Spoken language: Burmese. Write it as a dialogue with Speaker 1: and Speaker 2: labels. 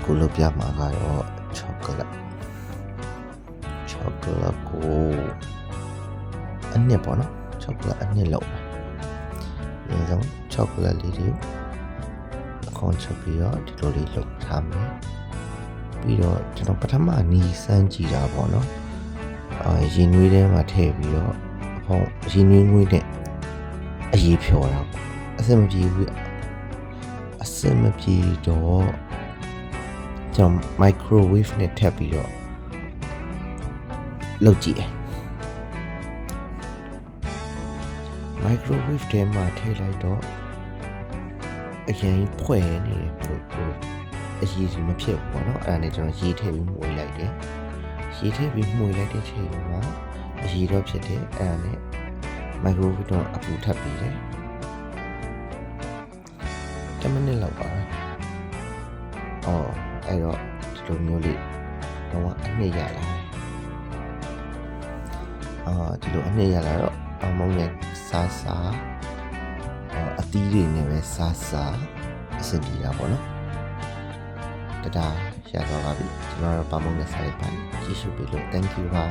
Speaker 1: ကိုလိုပြမှာကတော့ချောကလက်ကိုအနှစ်ပေါ့နော်ချောကလက်အနှစ်လောက်ပဲအရင်ဆုံးချောကလက်လေးတွေအခေါင်းချက်ပြီးတော့ဒီလိုလေးလုပ်ထားမယ်ပြီးတော့ကျွန်တော်ပထမနီးစမ်းကြည့်တာပေါ့နော်ရေနွေးထဲမှာထည့်ပြီးတော့ဟောရေနွေးငွေးနဲ့အရေးဖြော်တာပေါ့အစမပြေဘူးအစမပြေတော့ကျွန်တော် microwave နဲ့ထပ်ပြီးတော့လုပ်ကြည့်တယ် microwave ထဲမှာထည့်လိုက်တော့အရင်ဖွဲ့နေတယ်အရေးကြီးမဖြစ်ဘူးပေါ့နော်အဲ့ဒါနဲ့ကျွန်တော်ရေးထည့်ပြီးမှုေးလိုက်တယ်ရေးထည့်ပြီးမှုေးလိုက်တဲ့ချိန်မှာအရေးတော့ဖြစ်တယ်အဲ့ဒါနဲ့ microwave တော့အပူထပ်ပြီးတယ်10မိနစ်လောက်ပါအဲ့တော့ဒီလိုမျိုးလေးတော့အနှစ်ရလာဒီလိုအနှစ်ရလာတော့ပေါင်းမုံနဲ့စားအသီးတွေနဲ့ပဲစားအဆင်ပြေတာပေါ့နော်တဒါရတော့ပါပြီကျွန်တော်တို့ပေါင်းမုံနဲ့စားလိုက်ပါကြည့်ရှုပေးလို့ thank you ပါ